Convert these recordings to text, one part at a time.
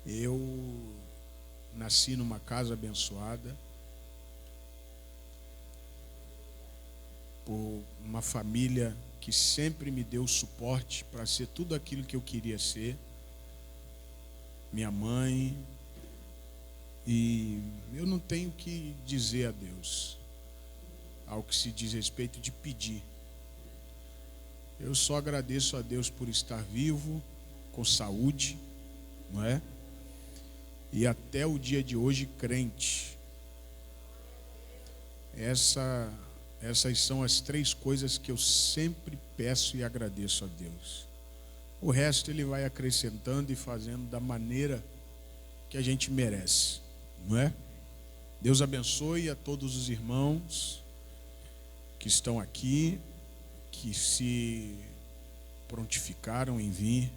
Eu nasci numa casa abençoada, por uma família que sempre me deu suporte para ser tudo aquilo que eu queria ser. Minha mãe, e eu não tenho que dizer a Deus ao que se diz respeito de pedir. Eu só agradeço a Deus por estar vivo, com saúde, não é? E até o dia de hoje crente. Essas são as 3 coisas que eu sempre peço e agradeço a Deus. O resto Ele vai acrescentando e fazendo da maneira que a gente merece, não é? Deus abençoe a todos os irmãos que estão aqui, que se prontificaram em vir,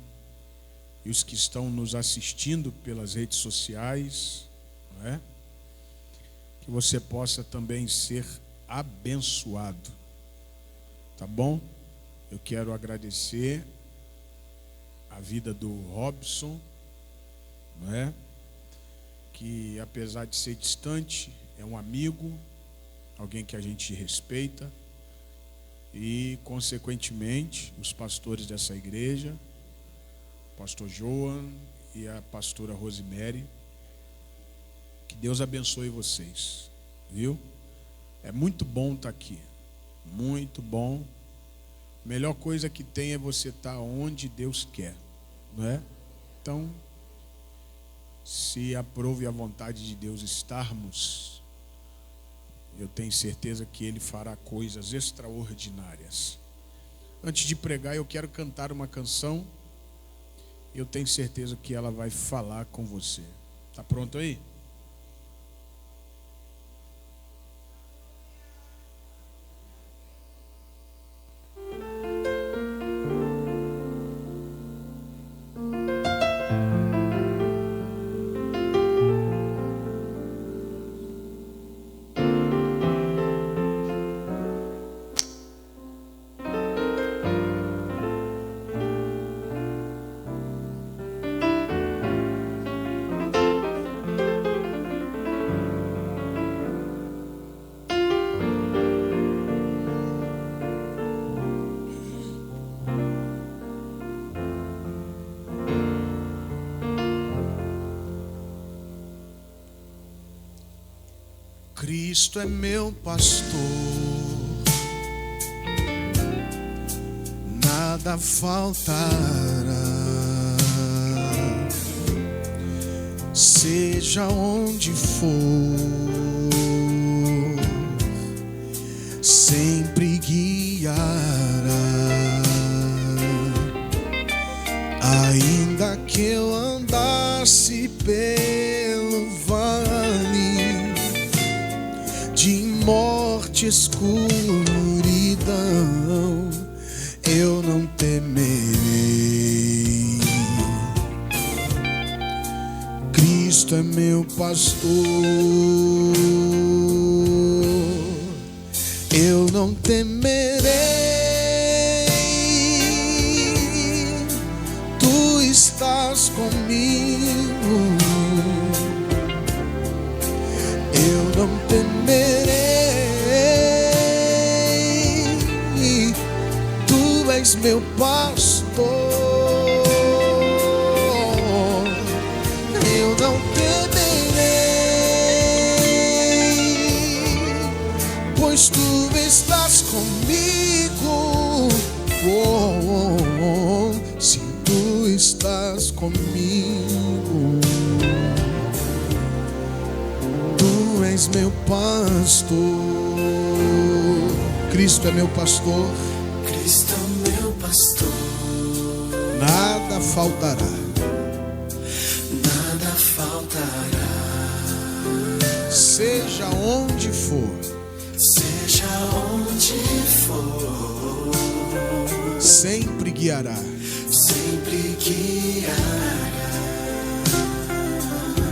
e os que estão nos assistindo pelas redes sociais, não é? Que você possa também ser abençoado, tá bom? Eu quero agradecer a vida do Robson, não é? Que apesar de ser distante, é um amigo, alguém que a gente respeita, e consequentemente os pastores dessa igreja, o pastor Joan e a pastora Rosemary, que Deus abençoe vocês, viu? É muito bom estar aqui, muito bom. A melhor coisa que tem é você estar onde Deus quer, não é? Então, se aprove a vontade de Deus estarmos, eu tenho certeza que Ele fará coisas extraordinárias. Antes de pregar, eu quero cantar uma canção. Eu tenho certeza que ela vai falar com você. Tá pronto aí? Cristo é meu pastor, nada faltará. Seja onde for, sempre guiará. Ainda que eu andasse pelo vale de morte, escuridão, eu não temerei. Cristo é meu pastor, eu não temerei. Tu estás comigo, eu não temerei. Tu és meu pastor, eu não temerei, pois tu estás comigo. Se tu estás comigo, tu és meu pastor. Cristo é meu pastor, Cristo é meu pastor, nada faltará. nada faltará. Seja onde for, Seja onde for, sempre guiará. sempre guiará.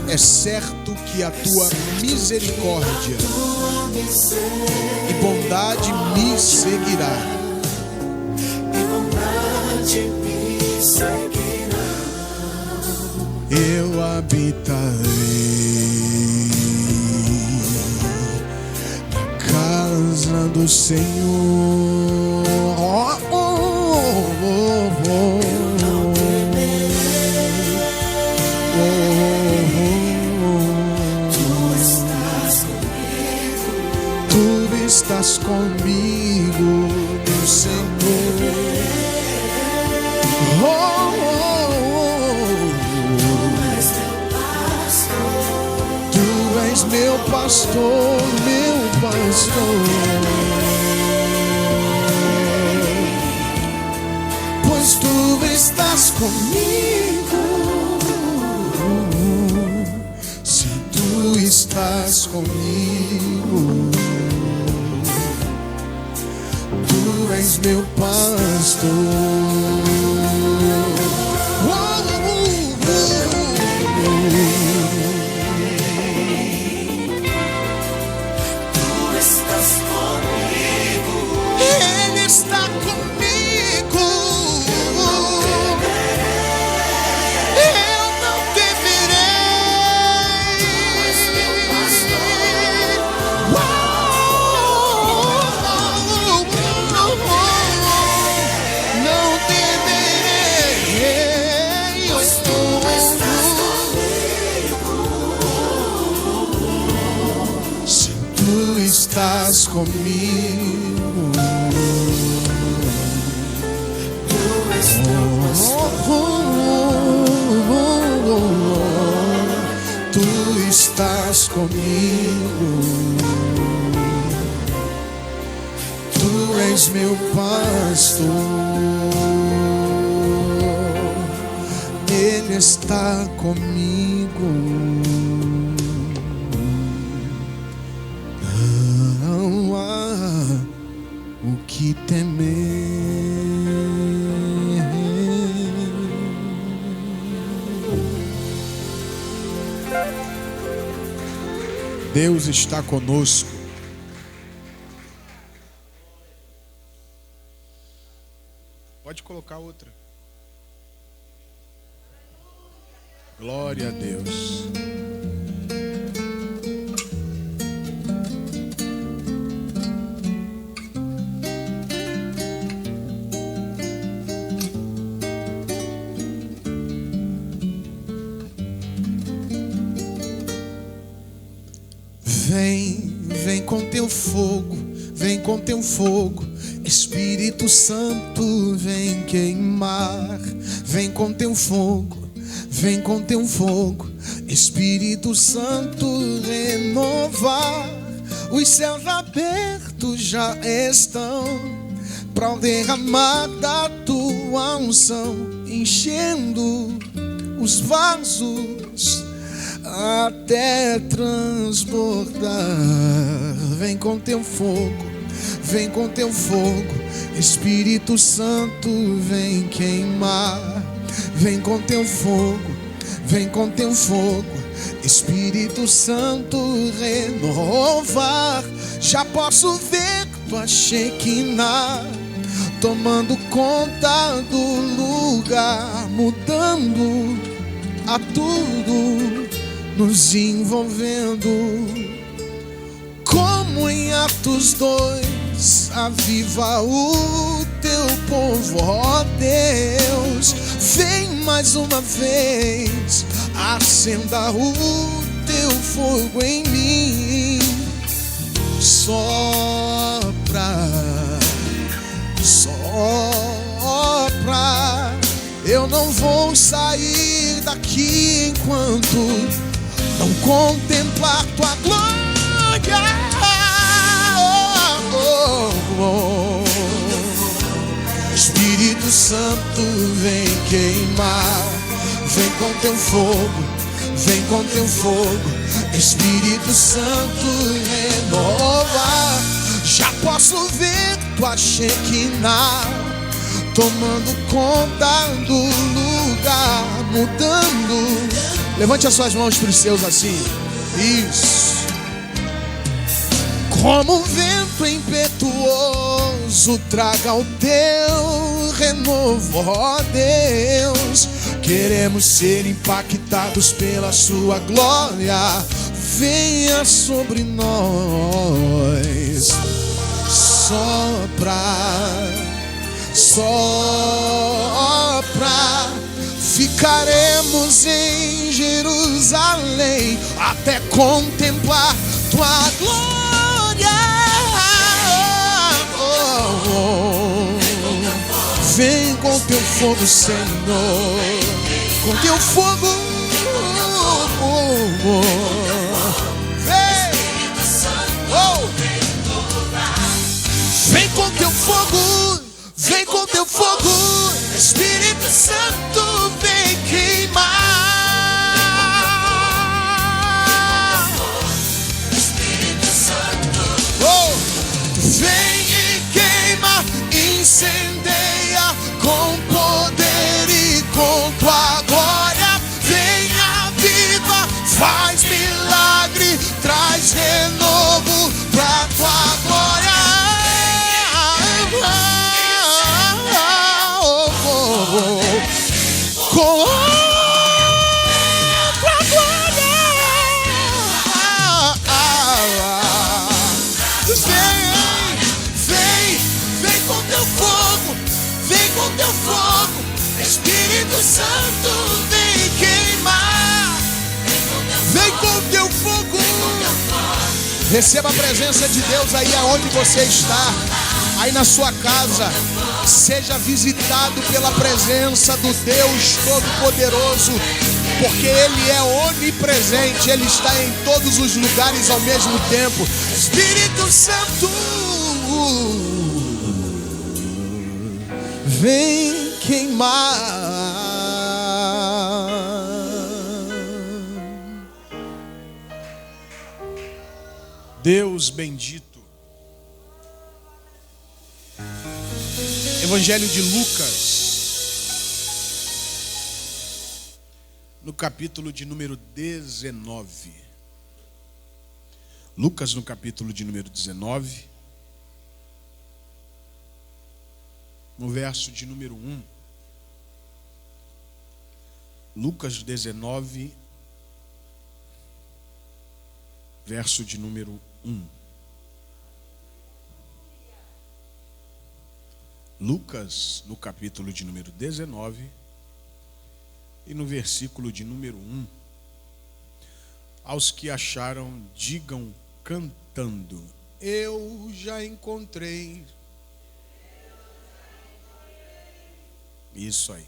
É certo que a tua misericórdia Tua misericórdia e bondade me seguirá. e bondade me seguirá. eu habitarei na casa do Senhor. Oh, oh, oh, oh. Estás comigo, meu Senhor. Oh, oh, oh. Tu és meu pastor, meu pastor. Pois tu estás comigo. Se tu estás comigo, tu és meu pastor. Tu estás comigo. Ele está comigo. Eu não temerei. Estás comigo. Tu és meu pastor. Tu estás comigo. Tu és meu pastor. Ele está comigo. O que temer? Deus está conosco. Pode colocar outra. Glória a Deus. Vem com teu fogo, vem com teu fogo, Espírito Santo, vem queimar. Vem com teu fogo, vem com teu fogo, Espírito Santo, renovar. Os céus abertos já estão para o derramar da tua unção, enchendo os vasos até transbordar. Vem com teu fogo, vem com teu fogo, Espírito Santo, vem queimar. Vem com teu fogo, vem com teu fogo, Espírito Santo, renovar. Já posso ver tua Shekinah tomando conta do lugar, mudando a tudo, nos envolvendo. Como em Atos 2, aviva o teu povo, ó Deus. Vem mais uma vez, acenda o teu fogo em mim. Sopra, sopra. Eu não vou sair daqui enquanto não contemplar tua glória. Espírito Santo, vem queimar. Vem com teu fogo, vem com teu fogo, Espírito Santo, renovar. Já posso ver tua Shekinah tomando conta do lugar, mudando. Levante as suas mãos para os seus assim. Isso. Como um vento impetuoso, traga o teu renovo, ó Deus. Queremos ser impactados pela sua glória. Venha sobre nós. Sopra, sopra. Ficaremos em Jerusalém até contemplar tua glória. Vem com teu fogo, Senhor, com teu fogo. Vem, vem com teu fogo, vem com teu fogo. Espírito Santo, vem queimar. Espírito Santo, vem e queima, incendeia com poder e com tua glória. Venha viva, faz milagre, traz renovo pra tua glória. Com tua glória. Vem com teu fogo, vem com teu fogo. Espírito Santo, vem queimar. Vem com teu fogo. Receba a presença de Deus aí aonde você está, aí na sua casa. Seja visitado pela presença do Deus Todo-Poderoso, porque Ele é onipresente, Ele está em todos os lugares ao mesmo tempo. Espírito Santo, vem queimar. Deus bendito. Evangelho de Lucas, no capítulo de número 19. Lucas, no capítulo de número 19, no verso de número 1. Lucas 19, verso de número 1. Lucas, no capítulo de número 19, e no versículo de número 1. Aos que acharam, digam cantando: eu já encontrei. Isso aí.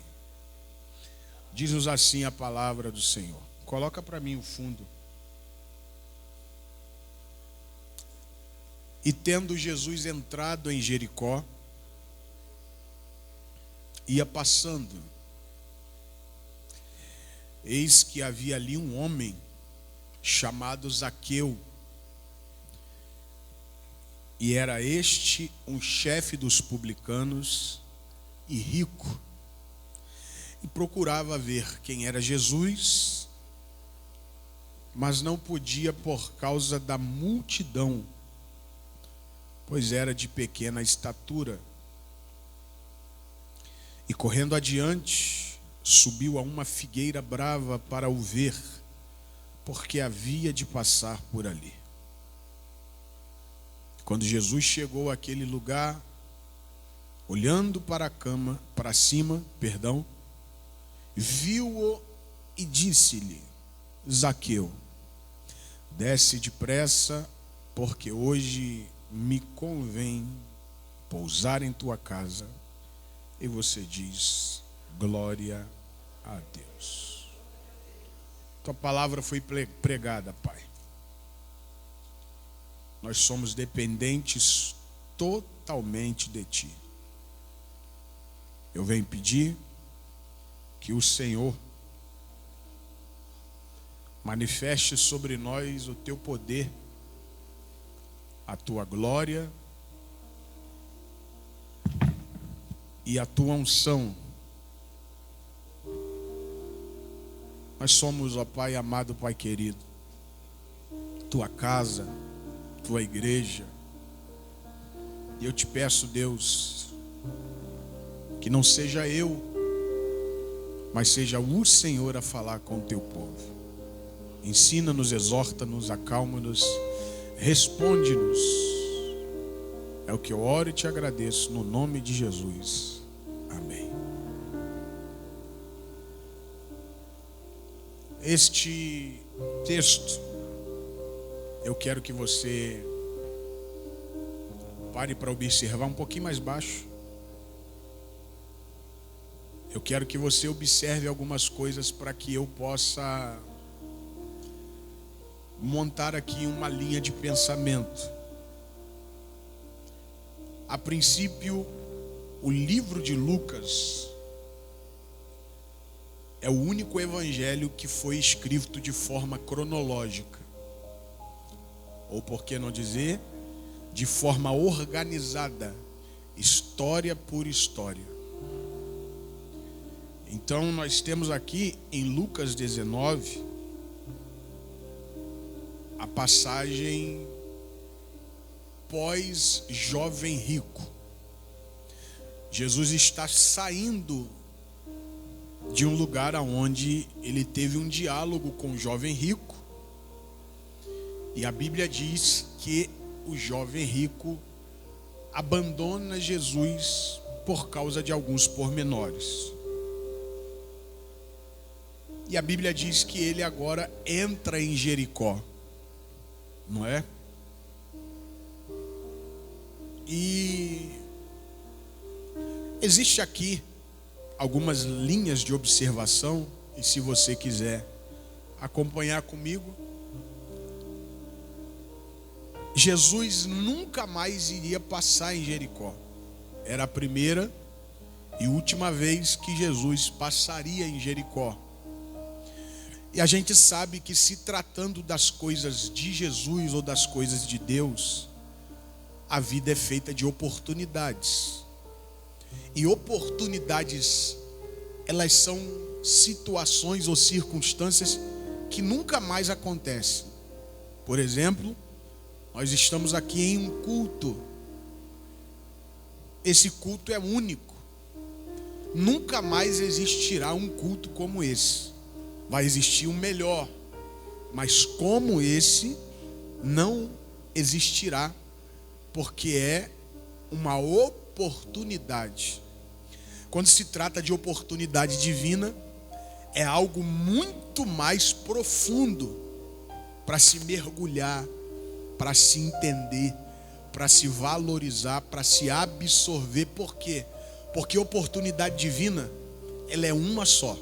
Diz-nos assim a palavra do Senhor. Coloca para mim o fundo. E tendo Jesus entrado em Jericó, ia passando. Eis que havia ali um homem chamado Zaqueu, e era este um chefe dos publicanos e rico, e procurava ver quem era Jesus, mas não podia por causa da multidão, pois era de pequena estatura. E correndo adiante, subiu a uma figueira brava para o ver, porque havia de passar por ali. Quando Jesus chegou àquele lugar, olhando para cima, viu-o e disse-lhe: Zaqueu, desce depressa, porque hoje me convém pousar em tua casa. E você diz: glória a Deus. Tua palavra foi pregada, Pai. Nós somos dependentes totalmente de Ti. Eu venho pedir que o Senhor manifeste sobre nós o Teu poder, a Tua glória e a Tua unção. Nós somos, ó Pai amado, Pai querido, Tua casa, Tua igreja. E eu te peço, Deus, que não seja eu mas seja o Senhor a falar com o teu povo. Ensina-nos, exorta-nos, acalma-nos, responde-nos. É o que eu oro e te agradeço no nome de Jesus. Amém. Este texto, eu quero que você pare para observar um pouquinho mais baixo. Eu quero que você observe algumas coisas para que eu possa montar aqui uma linha de pensamento. A princípio, o livro de Lucas é o único evangelho que foi escrito de forma cronológica. Ou por que não dizer, de forma organizada, história por história. Então nós temos aqui em Lucas 19 a passagem pós-jovem rico. Jesus está saindo de um lugar onde ele teve um diálogo com o jovem rico, e a Bíblia diz que o jovem rico abandona Jesus por causa de alguns pormenores. E a Bíblia diz que ele agora entra em Jericó, não é? E existe aqui algumas linhas de observação, e se você quiser acompanhar comigo, Jesus nunca mais iria passar em Jericó. Era a primeira e última vez que Jesus passaria em Jericó. E a gente sabe que, se tratando das coisas de Jesus ou das coisas de Deus, a vida é feita de oportunidades. E oportunidades, elas são situações ou circunstâncias que nunca mais acontecem. Por exemplo, nós estamos aqui em um culto. Esse culto é único. Nunca mais existirá um culto como esse. Vai existir um melhor, mas como esse não existirá, porque é uma oportunidade. Quando se trata de oportunidade divina, é algo muito mais profundo para se mergulhar, para se entender, para se valorizar, para se absorver. Por quê? Porque oportunidade divina, ela é uma só.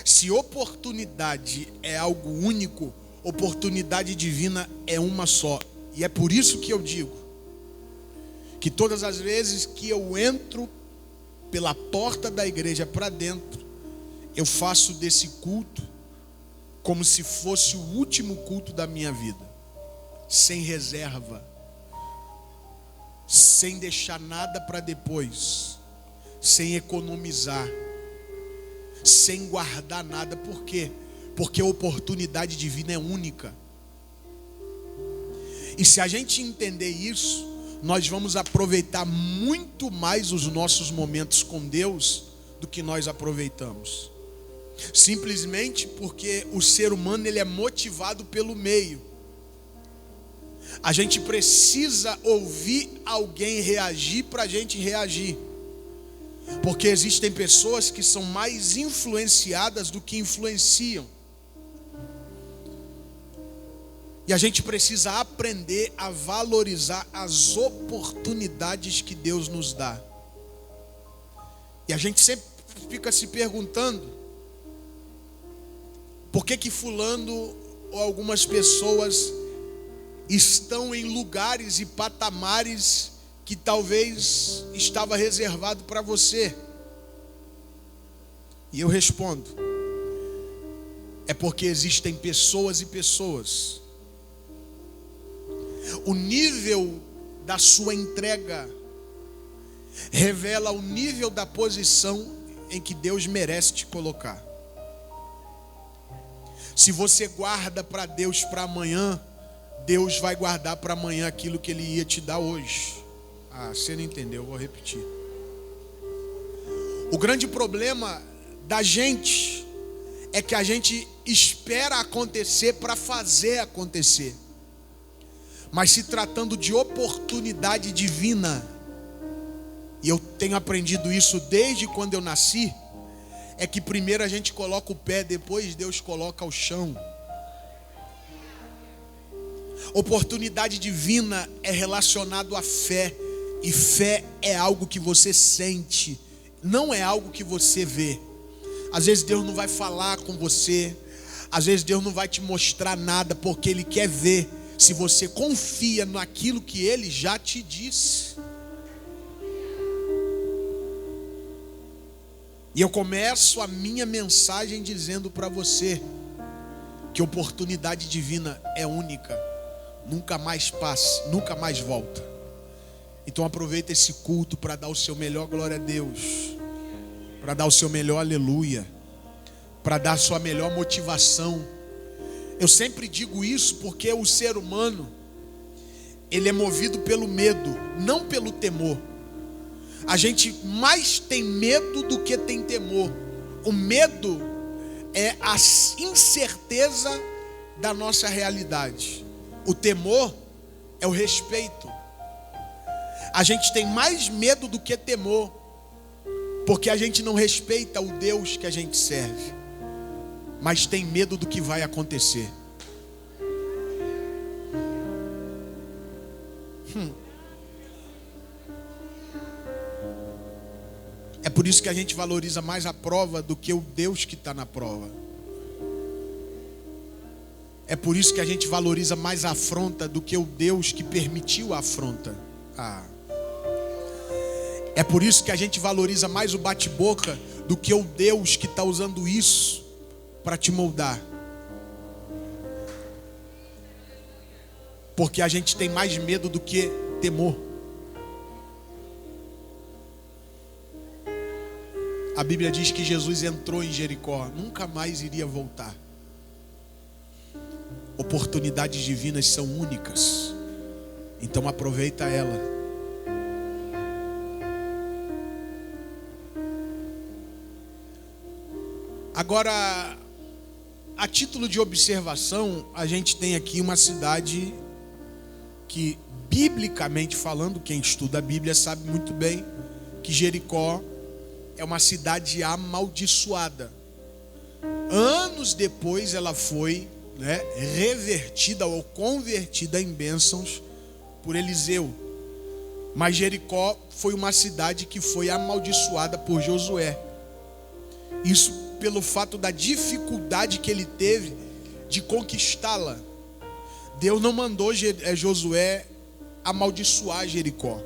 Se oportunidade é algo único, oportunidade divina é uma só. E é por isso que eu digo que todas as vezes que eu entro pela porta da igreja para dentro, eu faço desse culto como se fosse o último culto da minha vida, sem reserva, sem deixar nada para depois, sem economizar, sem guardar nada. Por quê? Porque a oportunidade divina é única. E se a gente entender isso, nós vamos aproveitar muito mais os nossos momentos com Deus do que nós aproveitamos. Simplesmente porque o ser humano, ele é motivado pelo meio. A gente precisa ouvir alguém reagir para a gente reagir. Porque existem pessoas que são mais influenciadas do que influenciam. E a gente precisa aprender a valorizar as oportunidades que Deus nos dá. E a gente sempre fica se perguntando: por que fulano ou algumas pessoas estão em lugares e patamares que talvez estava reservado para você? E eu respondo: é porque existem pessoas e pessoas. O nível da sua entrega revela o nível da posição em que Deus merece te colocar. Se você guarda para Deus para amanhã, Deus vai guardar para amanhã aquilo que Ele ia te dar hoje. Ah, você não entendeu, eu vou repetir. O grande problema da gente é que a gente espera acontecer para fazer acontecer. Mas se tratando de oportunidade divina, e eu tenho aprendido isso desde quando eu nasci, é que primeiro a gente coloca o pé, depois Deus coloca o chão. Oportunidade divina é relacionado à fé, e fé é algo que você sente, não é algo que você vê. Às vezes Deus não vai falar com você, às vezes Deus não vai te mostrar nada, porque Ele quer ver se você confia naquilo que Ele já te disse. E eu começo a minha mensagem dizendo para você que oportunidade divina é única, nunca mais passa, nunca mais volta. Então aproveita esse culto para dar o seu melhor glória a Deus, para dar o seu melhor aleluia, para dar a sua melhor motivação. Eu sempre digo isso porque o ser humano, ele é movido pelo medo, não pelo temor. A gente mais tem medo do que tem temor. O medo é a incerteza da nossa realidade. O temor é o respeito. A gente tem mais medo do que temor, porque a gente não respeita o Deus que a gente serve, mas tem medo do que vai acontecer. É por isso que a gente valoriza mais a prova do que o Deus que está na prova. É por isso que a gente valoriza mais a afronta do que o Deus que permitiu a afronta. É por isso que a gente valoriza mais o bate-boca do que o Deus que está usando isso para te moldar. Porque a gente tem mais medo do que temor. A Bíblia diz que Jesus entrou em Jericó, nunca mais iria voltar. Oportunidades divinas são únicas, então aproveita ela. Agora, a título de observação, a gente tem aqui uma cidade que, biblicamente falando, quem estuda a Bíblia sabe muito bem que Jericó é uma cidade amaldiçoada. Anos depois ela foi, revertida ou convertida em bênçãos por Eliseu. Mas Jericó foi uma cidade que foi amaldiçoada por Josué. Isso pelo fato da dificuldade que ele teve de conquistá-la. Deus não mandou Josué amaldiçoar Jericó.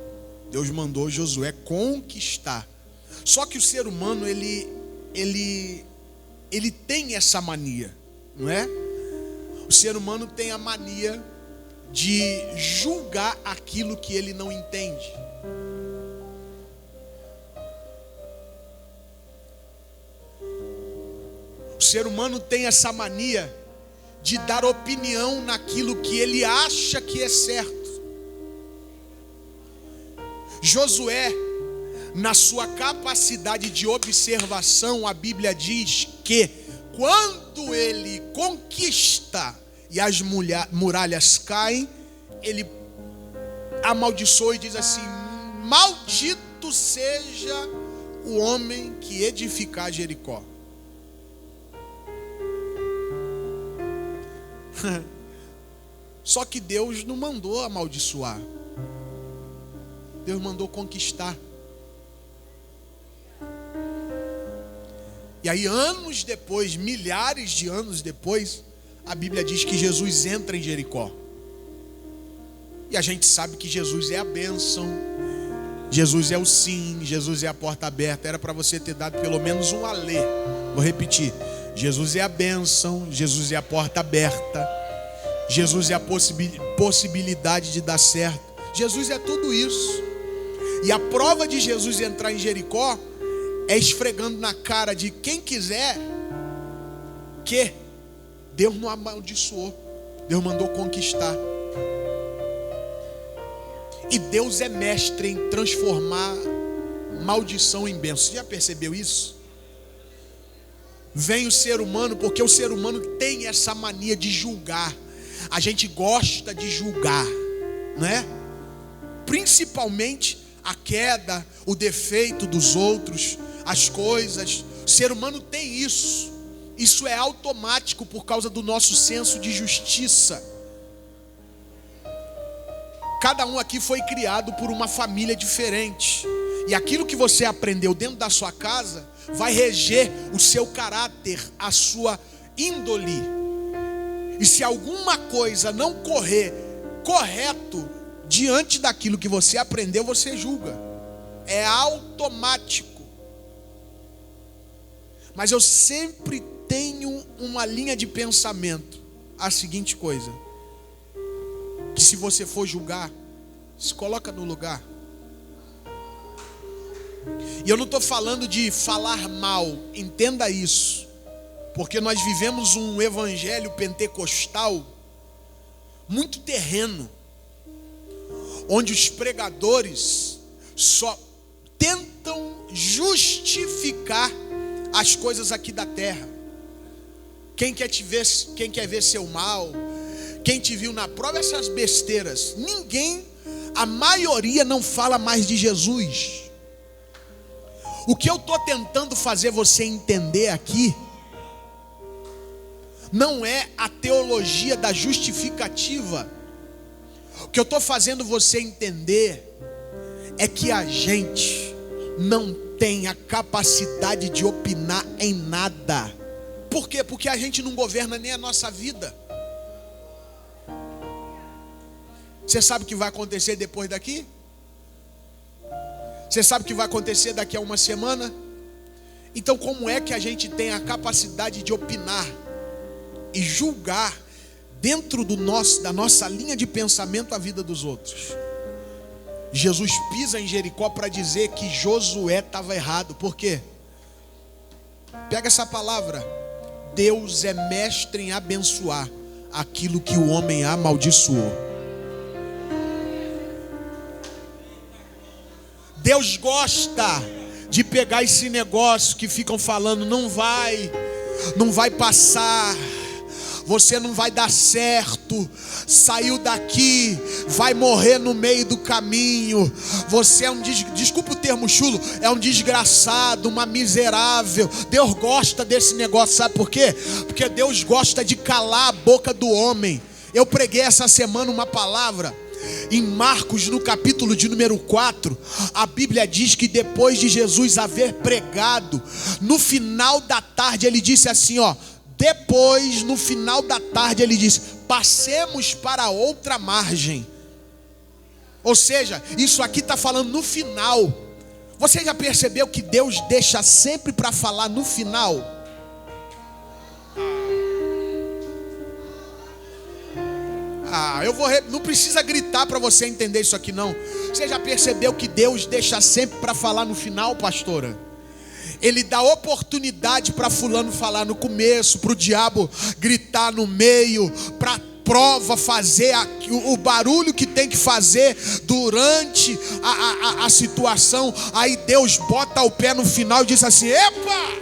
Deus mandou Josué conquistar. Só que o ser humano, ele tem essa mania, não é? O ser humano tem a mania de julgar aquilo que ele não entende. O ser humano tem essa mania de dar opinião naquilo que ele acha que é certo. Josué, na sua capacidade de observação, a Bíblia diz que quando ele conquista e as muralhas caem, ele amaldiçoa e diz assim: maldito seja o homem que edificar Jericó. Só que Deus não mandou amaldiçoar, Deus mandou conquistar. E aí, anos depois, milhares de anos depois, a Bíblia diz que Jesus entra em Jericó. E a gente sabe que Jesus é a bênção, Jesus é o sim, Jesus é a porta aberta. Era para você ter dado pelo menos um alê. Vou repetir: Jesus é a bênção, Jesus é a porta aberta, Jesus é a possibilidade de dar certo. Jesus é tudo isso. E a prova de Jesus entrar em Jericó é esfregando na cara de quem quiser que Deus não amaldiçoou, Deus mandou conquistar. E Deus é mestre em transformar maldição em bênção. Você já percebeu isso? Vem o ser humano, porque o ser humano tem essa mania de julgar. A gente gosta de julgar, não é? Principalmente a queda, o defeito dos outros, as coisas. O ser humano tem isso. Isso é automático por causa do nosso senso de justiça. Cada um aqui foi criado por uma família diferente. E aquilo que você aprendeu dentro da sua casa vai reger o seu caráter, a sua índole. E se alguma coisa não correr correto diante daquilo que você aprendeu, você julga. É automático. Mas eu sempre tenho uma linha de pensamento. A seguinte coisa: que se você for julgar, se coloca no lugar. E eu não estou falando de falar mal, entenda isso, porque nós vivemos um evangelho pentecostal muito terreno, onde os pregadores só tentam justificar as coisas aqui da terra. Quem quer ver seu mal, quem te viu na prova, essas besteiras. A maioria não fala mais de Jesus. O que eu estou tentando fazer você entender aqui não é a teologia da justificativa. O que eu estou fazendo você entender é que a gente não tem a capacidade de opinar em nada. Por quê? Porque a gente não governa nem a nossa vida. Você sabe o que vai acontecer depois daqui? Você sabe o que vai acontecer daqui a uma semana? Então, como é que a gente tem a capacidade de opinar e julgar dentro da nossa linha de pensamento a vida dos outros? Jesus pisa em Jericó para dizer que Josué estava errado. Por quê? Pega essa palavra. Deus é mestre em abençoar aquilo que o homem amaldiçoou. Deus gosta de pegar esse negócio que ficam falando, não vai passar, você não vai dar certo, saiu daqui, vai morrer no meio do caminho, você é desculpa o termo chulo, é um desgraçado, uma miserável. Deus gosta desse negócio, sabe por quê? Porque Deus gosta de calar a boca do homem. Eu preguei essa semana uma palavra em Marcos, no capítulo de número 4, a Bíblia diz que depois de Jesus haver pregado, no final da tarde ele disse assim, no final da tarde ele disse, passemos para outra margem. Ou seja, isso aqui está falando no final. Você já percebeu que Deus deixa sempre para falar no final? Não precisa gritar para você entender isso aqui não. Você já percebeu que Deus deixa sempre para falar no final, pastora? Ele dá oportunidade para fulano falar no começo, para o diabo gritar no meio, para a prova fazer o barulho que tem que fazer durante a situação. Aí Deus bota o pé no final e diz assim, epa!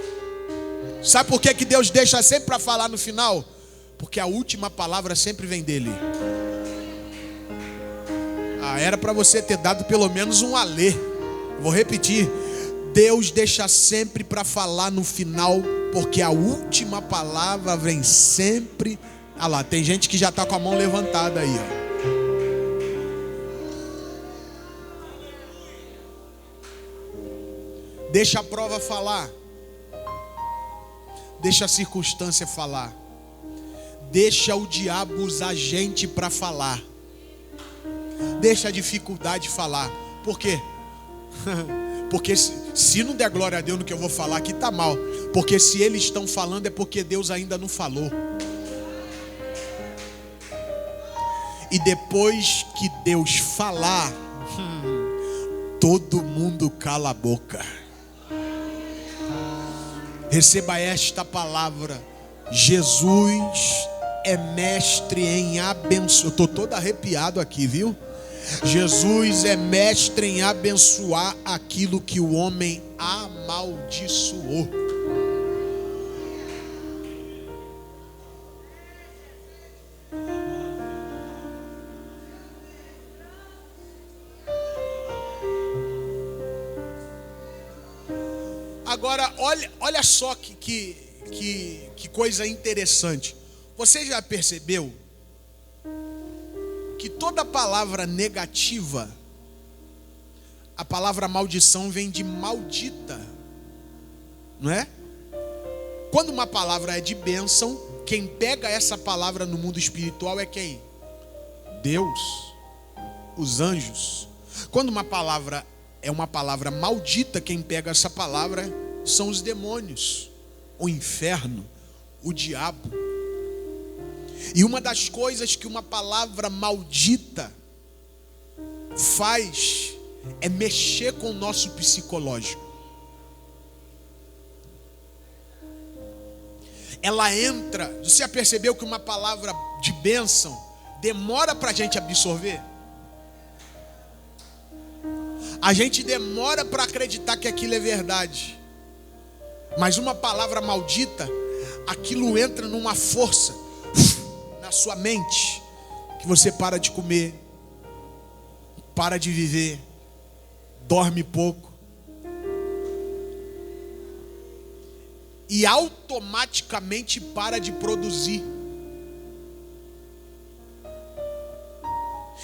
Sabe por que Deus deixa sempre para falar no final? Porque a última palavra sempre vem dele. Era para você ter dado pelo menos um alê. Vou repetir. Deus deixa sempre para falar no final, porque a última palavra vem sempre. Lá, tem gente que já está com a mão levantada aí. Deixa a prova falar. Deixa a circunstância falar. Deixa o diabo usar gente para falar. Deixa a dificuldade falar. Por quê? Porque se não der glória a Deus no que eu vou falar aqui, tá mal. Porque se eles estão falando é porque Deus ainda não falou. E depois que Deus falar, todo mundo cala a boca. Receba esta palavra. Jesus é mestre em abençoar. Eu estou todo arrepiado aqui, viu? Jesus é mestre em abençoar aquilo que o homem amaldiçoou. Agora, olha só que coisa interessante. Você já percebeu que toda palavra negativa, a palavra maldição vem de maldita, não é? Quando uma palavra é de bênção, quem pega essa palavra no mundo espiritual é quem? Deus, os anjos. Quando uma palavra é uma palavra maldita, quem pega essa palavra são os demônios, o inferno, o diabo. E uma das coisas que uma palavra maldita faz é mexer com o nosso psicológico. Ela entra. Você já percebeu que uma palavra de bênção demora para a gente absorver? A gente demora para acreditar que aquilo é verdade. Mas uma palavra maldita, aquilo entra numa força na sua mente, que você para de comer, para de viver, dorme pouco, e automaticamente para de produzir.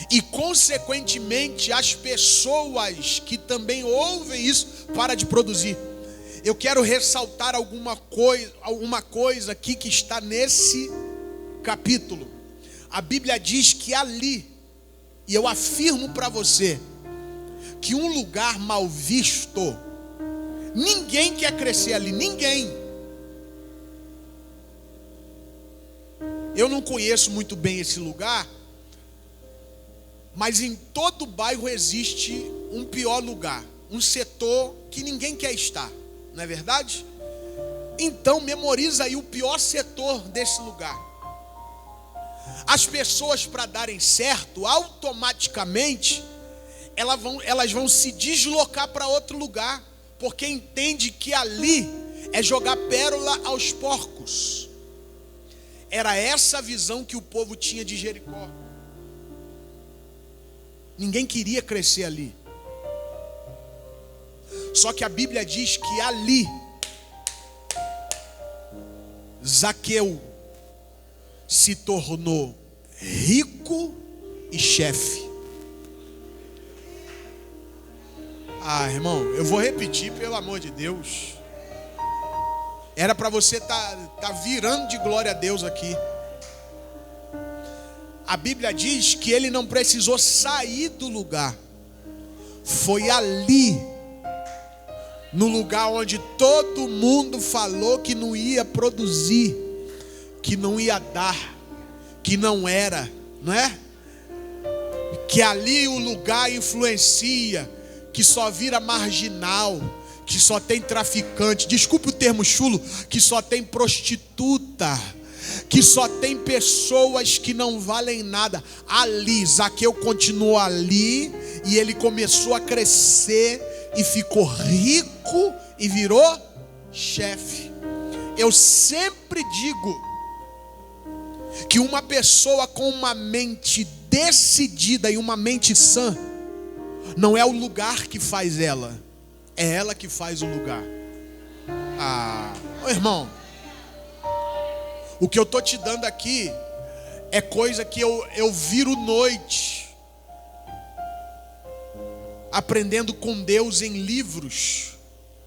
E consequentemente as pessoas que também ouvem isso param de produzir. Eu quero ressaltar alguma coisa aqui que está nesse capítulo. A Bíblia diz que ali, e eu afirmo para você, que um lugar mal visto, ninguém quer crescer ali, ninguém. Eu não conheço muito bem esse lugar, mas em todo bairro existe um pior lugar, um setor que ninguém quer estar, não é verdade? Então memoriza aí o pior setor desse lugar. As pessoas, para darem certo, automaticamente elas vão se deslocar para outro lugar, porque entende que ali é jogar pérola aos porcos. Era essa a visão que o povo tinha de Jericó. Ninguém queria crescer ali. Só que a Bíblia diz que ali Zaqueu se tornou rico e chefe. Ah, irmão, eu vou repetir, pelo amor de Deus. Era para você tá virando de glória a Deus aqui. A Bíblia diz que ele não precisou sair do lugar. Foi ali, no lugar onde todo mundo falou que não ia produzir, que não ia dar, que não era, não é? Que ali o lugar influencia, que só vira marginal, que só tem traficante, desculpe o termo chulo, que só tem prostituta, que só tem pessoas que não valem nada. Ali, Zaqueu continuou ali, e ele começou a crescer, e ficou rico, e virou chefe. Eu sempre digo que uma pessoa com uma mente decidida e uma mente sã, não é o lugar que faz ela, é ela que faz o lugar. Irmão, o que eu estou te dando aqui é coisa que eu viro noite, aprendendo com Deus em livros,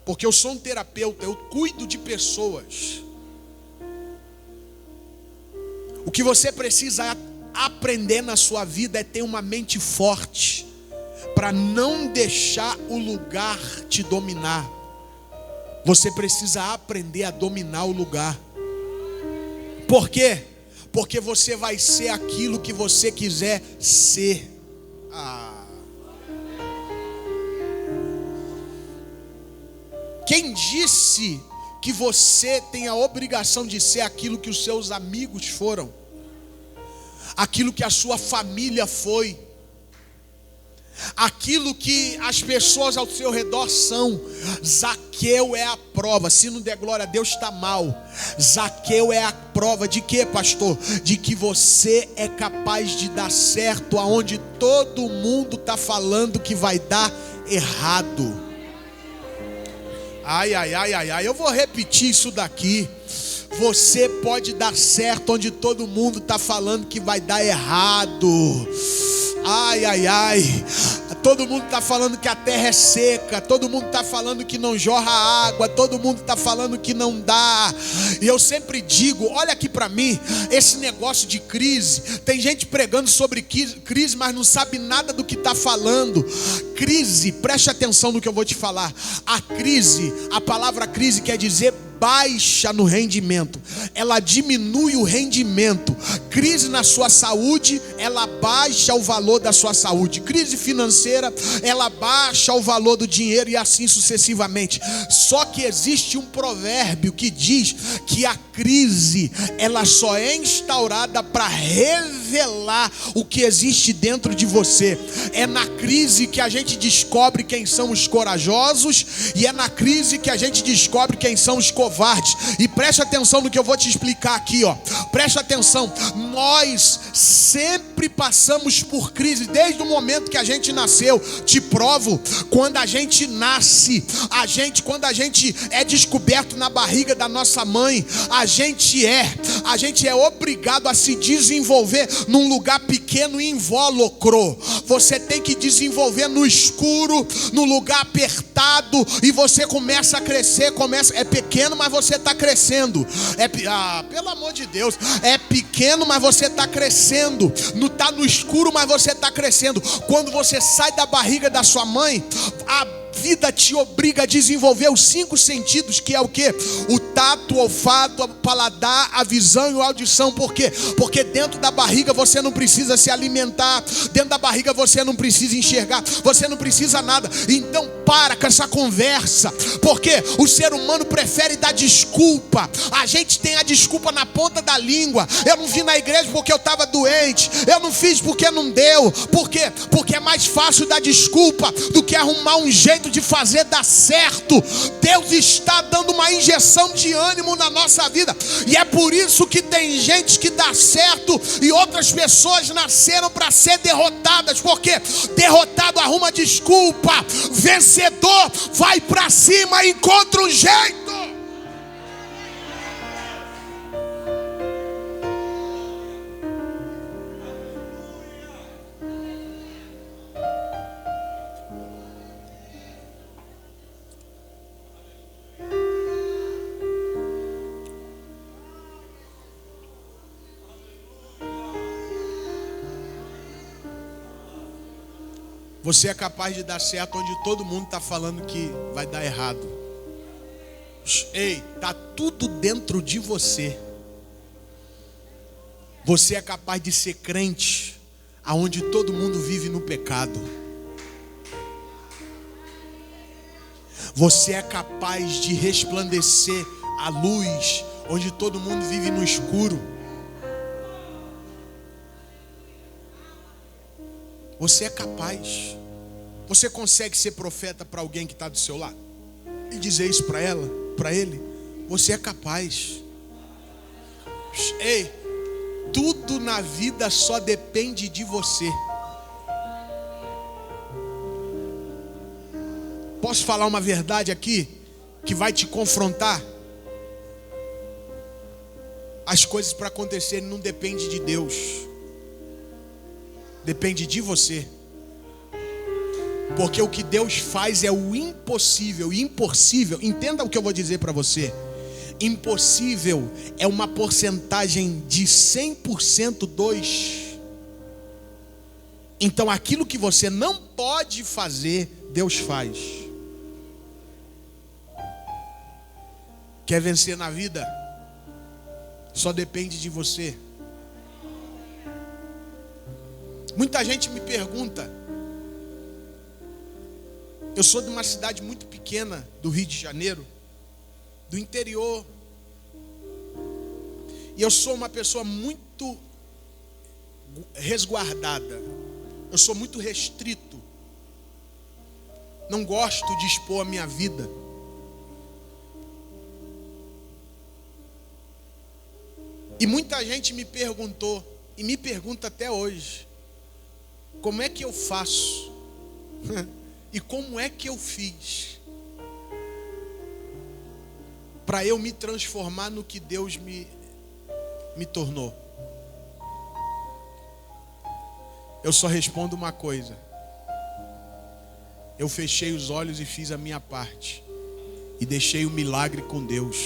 porque eu sou um terapeuta, eu cuido de pessoas. O que você precisa aprender na sua vida é ter uma mente forte, para não deixar o lugar te dominar. Você precisa aprender a dominar o lugar. Por quê? Porque você vai ser aquilo que você quiser ser. Quem disse que você tem a obrigação de ser aquilo que os seus amigos foram? Aquilo que a sua família foi? aquilo que as pessoas ao seu redor são. Zaqueu é a prova. Se não der glória a Deus, está mal. Zaqueu é a prova de quê, pastor? De que você é capaz de dar certo aonde todo mundo está falando que vai dar errado. Ai, eu vou repetir isso daqui. Você pode dar certo onde todo mundo está falando que vai dar errado. Todo mundo está falando que a terra é seca, todo mundo está falando que não jorra água, todo mundo está falando que não dá. E eu sempre digo, olha aqui para mim, esse negócio de crise, tem gente pregando sobre crise, mas não sabe nada do que está falando. Crise, preste atenção no que eu vou te falar. A crise, a palavra crise quer dizer baixa no rendimento, ela diminui o rendimento. Crise na sua saúde, ela baixa o valor da sua saúde. Crise financeira, ela baixa o valor do dinheiro e assim sucessivamente. Só que existe um provérbio que diz que a crise, ela só é instaurada para revelar o que existe dentro de você. É na crise que a gente descobre quem são os corajosos, e é na crise que a gente descobre quem são os covardes. E preste atenção no que eu vou te explicar aqui, ó. Preste atenção. Nós sempre passamos por crise desde o momento que a gente nasceu. Te provo, quando a gente nasce, quando a gente é descoberto na barriga da nossa mãe, a gente é obrigado a se desenvolver num lugar pequeno e invólucro. Você tem que desenvolver no escuro, no lugar apertado, e você começa a crescer, é pequeno, mas você está crescendo. Pelo amor de Deus, é pequeno, mas você está crescendo. Não está no escuro, mas você está crescendo. Quando você sai da barriga da sua mãe, a vida te obriga a desenvolver os 5 sentidos, que é o quê? O tato, o olfato, o paladar, a visão e a audição. Por quê? Porque dentro da barriga você não precisa se alimentar, dentro da barriga você não precisa enxergar, você não precisa nada. Então para com essa conversa, porque o ser humano prefere dar desculpa. A gente tem a desculpa na ponta da língua. Eu não vim na igreja porque eu estava doente, eu não fiz porque não deu. Por quê? Porque é mais fácil dar desculpa do que arrumar um jeito de fazer dar certo. Deus está dando uma injeção de ânimo na nossa vida, e é por isso que tem gente que dá certo e outras pessoas nasceram para ser derrotadas. Porque derrotado arruma desculpa, vencedor vai para cima e encontra um jeito. Você é capaz de dar certo onde todo mundo está falando que vai dar errado. Ei, está tudo dentro de você. Você é capaz de ser crente aonde todo mundo vive no pecado. Você é capaz de resplandecer a luz onde todo mundo vive no escuro. Você é capaz. Você consegue ser profeta para alguém que está do seu lado e dizer isso para ela, para ele? Você é capaz. Ei, tudo na vida só depende de você. Posso falar uma verdade aqui que vai te confrontar? As coisas para acontecerem não dependem de Deus, depende de você. Porque o que Deus faz é o impossível. E impossível, entenda o que eu vou dizer para você. Impossível é uma porcentagem de 100% 2. Então aquilo que você não pode fazer, Deus faz. Quer vencer na vida? Só depende de você. Muita gente me pergunta. Eu sou de uma cidade muito pequena do Rio de Janeiro, do interior. E eu sou uma pessoa muito resguardada. Eu sou muito restrito não gosto de expor a minha vida. E muita gente me perguntou, e me pergunta até hoje, como é que eu faço? E como é que eu fiz para eu me transformar no que Deus me tornou? Eu só respondo uma coisa: eu fechei os olhos e fiz a minha parte, e deixei o milagre com Deus.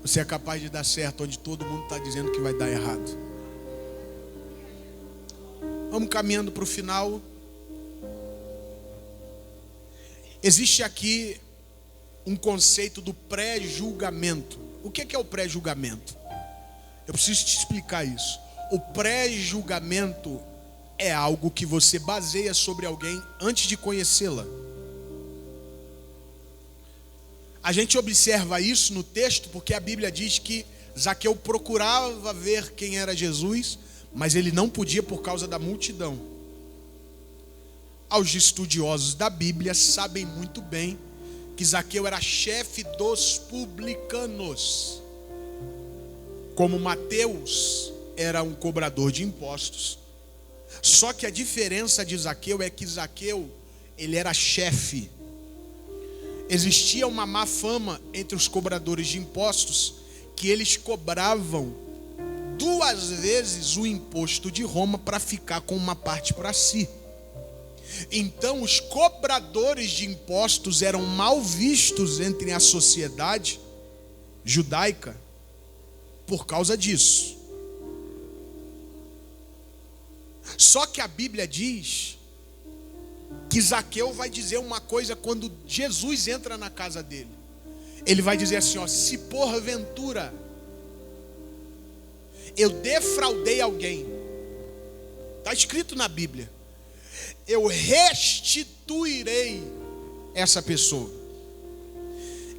Você é capaz de dar certo onde todo mundo está dizendo que vai dar errado. Vamos caminhando para o final. Existe aqui um conceito do pré-julgamento. O que é o pré-julgamento? Eu preciso te explicar isso. O pré-julgamento é algo que você baseia sobre alguém antes de conhecê-la. A gente observa isso no texto porque a Bíblia diz que Zaqueu procurava ver quem era Jesus, mas ele não podia por causa da multidão. Os estudiosos da Bíblia sabem muito bem que Zaqueu era chefe dos publicanos. Como Mateus era um cobrador de impostos. Só que a diferença de Zaqueu é que Zaqueu, ele era chefe. Existia uma má fama entre os cobradores de impostos, que eles cobravam 2 vezes o imposto de Roma para ficar com uma parte para si. Então os cobradores de impostos eram mal vistos entre a sociedade judaica por causa disso. Só que a Bíblia diz que Zaqueu vai dizer uma coisa quando Jesus entra na casa dele. Ele vai dizer assim, se porventura eu defraudei alguém, está escrito na Bíblia, eu restituirei essa pessoa.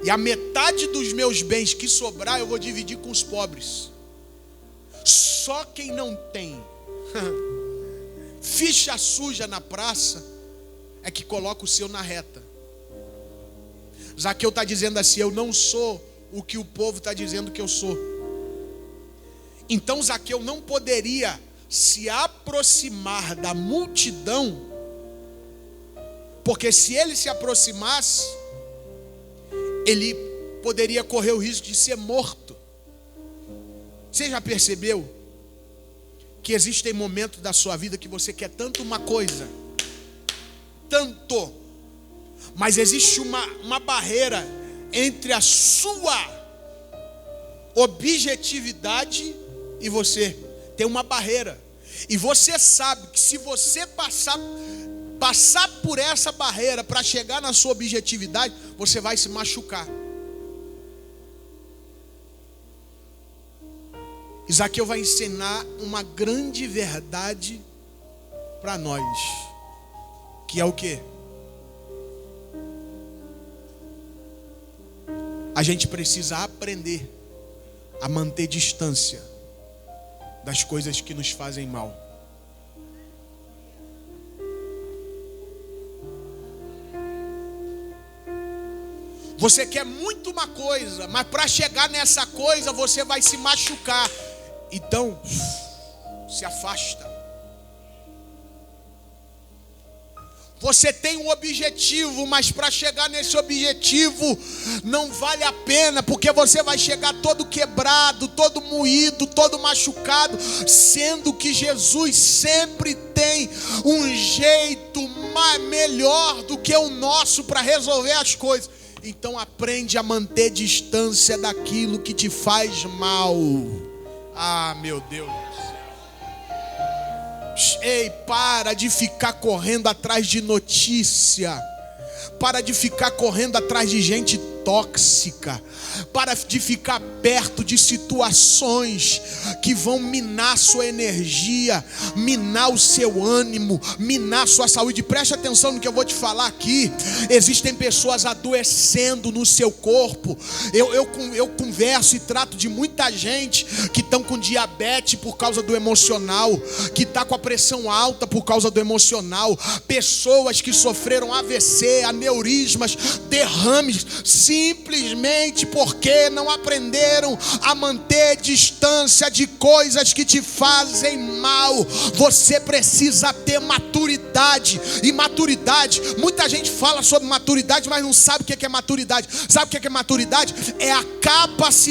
E a metade dos meus bens que sobrar eu vou dividir com os pobres. Só quem não tem ficha suja na praça é que coloca o seu na reta. Zaqueu está dizendo assim, eu não sou o que o povo está dizendo que eu sou. Então Zaqueu não poderia se aproximar da multidão, porque se ele se aproximasse, ele poderia correr o risco de ser morto. Você já percebeu que existem momentos da sua vida que você quer tanto uma coisa, tanto, mas existe uma barreira entre a sua objetividade e você? Tem uma barreira, e você sabe que se você passar por essa barreira para chegar na sua objetividade, você vai se machucar. Zaqueu vai ensinar uma grande verdade para nós, que é o quê? A gente precisa aprender a manter distância das coisas que nos fazem mal. Você quer muito uma coisa, mas para chegar nessa coisa você vai se machucar. Então, se afasta. Você tem um objetivo, mas para chegar nesse objetivo não vale a pena, porque você vai chegar todo quebrado, todo moído, todo machucado, sendo que Jesus sempre tem um jeito melhor do que o nosso para resolver as coisas. Então aprende a manter distância daquilo que te faz mal. Ah, meu Deus. Ei, para de ficar correndo atrás de notícia. Para de ficar correndo atrás de gente tóxica, para de ficar perto de situações que vão minar sua energia, minar o seu ânimo, minar sua saúde. Preste atenção no que eu vou te falar aqui. Existem pessoas adoecendo no seu corpo. Eu converso e trato de muita gente que estão com diabetes por causa do emocional, que está com a pressão alta por causa do emocional, pessoas que sofreram AVC, aneurismas, derrames, simplesmente porque não aprenderam a manter distância de coisas que te fazem mal. Você precisa ter maturidade. E maturidade, muita gente fala sobre maturidade, mas não sabe o que é maturidade. Sabe o que é maturidade? É a capacidade